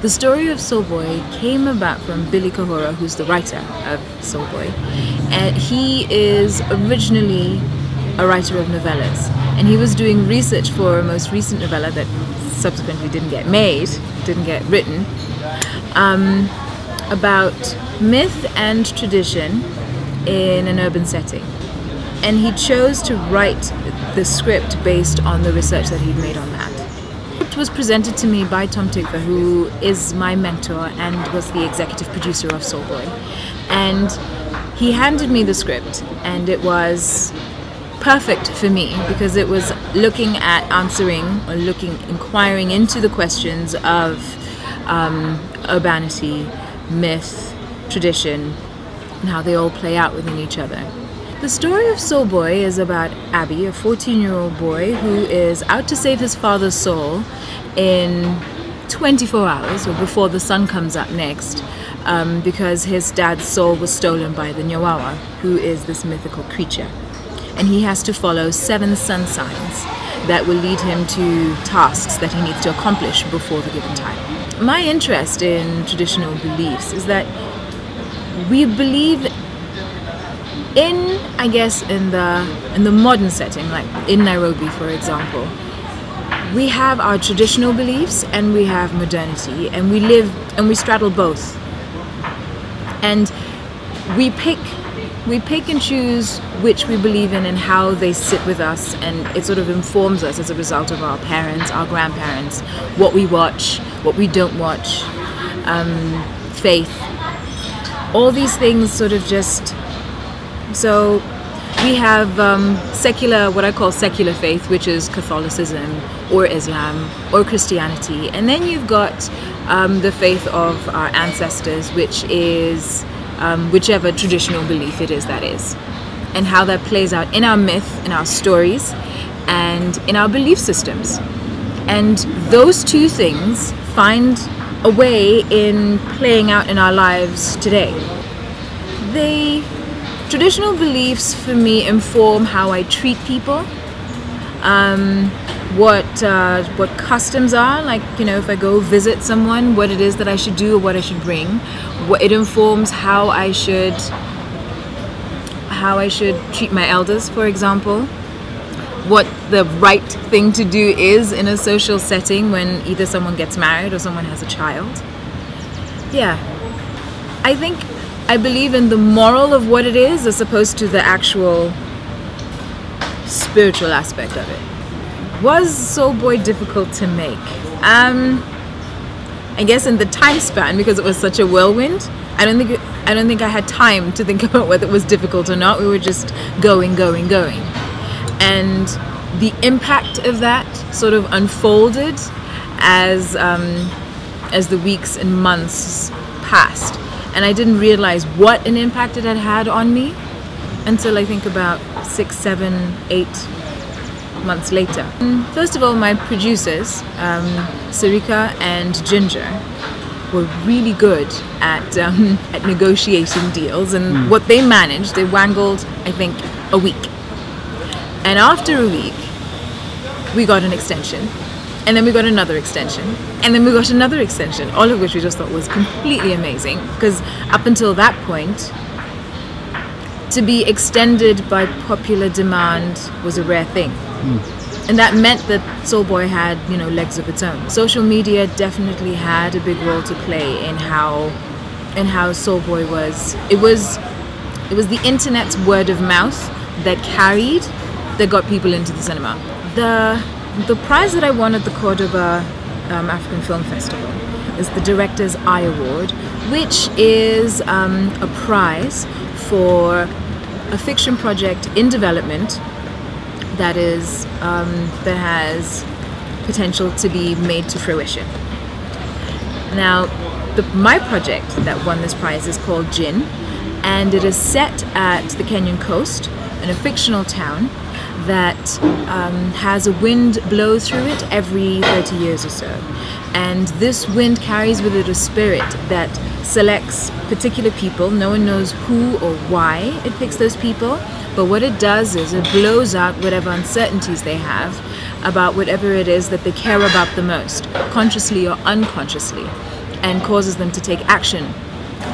The story of Soul Boy came about from Billy Kahora, who's the writer of Soul Boy. And he is originally a writer of novellas. And he was doing research for a most recent novella that subsequently didn't get made, didn't get written, about myth and tradition in an urban setting. And he chose to write the script based on the research that he'd made on that. The script was presented to me by Tom Tykwer, who is my mentor and was the executive producer of Soul Boy. And he handed me the script, and it was perfect for me because it was looking at inquiring into the questions of urbanity, myth, tradition, and how they all play out within each other. The story of Soul Boy is about Abby, a 14-year-old boy who is out to save his father's soul in 24 hours, or before the sun comes up next, because his dad's soul was stolen by the Nyawawa, who is this mythical creature. And he has to follow 7 sun signs that will lead him to tasks that he needs to accomplish before the given time. My interest in traditional beliefs is that we believe in, I guess, in the modern setting, like in Nairobi, for example, we have our traditional beliefs and we have modernity, and we straddle both. And we pick and choose which we believe in and how they sit with us, and it sort of informs us as a result of our parents, our grandparents, what we watch, what we don't watch, faith. All these things sort of just... So we have secular, what I call secular faith, which is Catholicism or Islam or Christianity. And then you've got the faith of our ancestors, which is whichever traditional belief it is that is. And how that plays out in our myth, in our stories, and in our belief systems. And those two things find a way in playing out in our lives today. Traditional beliefs for me inform how I treat people, what customs are, like, you know, if I go visit someone, what it is that I should do or what I should bring. It informs how I should treat my elders, for example. What the right thing to do is in a social setting when either someone gets married or someone has a child. Yeah, I believe in the moral of what it is as opposed to the actual spiritual aspect of it. Was Soul Boy difficult to make? I guess in the time span, because it was such a whirlwind, I don't think I had time to think about whether it was difficult or not. We were just going. And the impact of that sort of unfolded as the weeks and months passed. And I didn't realize what an impact it had had on me until I think about 6, 7, 8 months later. First of all, my producers, Sarika and Ginger, were really good at negotiating deals, and what they managed, they wangled, I think, a week. And after a week, we got an extension. And then we got another extension, and then we got another extension, all of which we just thought was completely amazing, because up until that point, to be extended by popular demand was a rare thing. And that meant that Soul Boy had, you know, legs of its own. Social media definitely had a big role to play in how Soul Boy was. It was the internet's word of mouth that got people into the cinema. The prize that I won at the Cordoba African Film Festival is the Director's Eye Award, which is a prize for a fiction project in development that has potential to be made to fruition. Now, my project that won this prize is called Jinn, and it is set at the Kenyan coast in a fictional town that has a wind blow through it every 30 years or so. And this wind carries with it a spirit that selects particular people. No one knows who or why it picks those people, but what it does is it blows out whatever uncertainties they have about whatever it is that they care about the most, consciously or unconsciously. and causes them to take action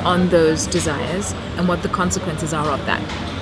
on those desires and what the consequences are of that.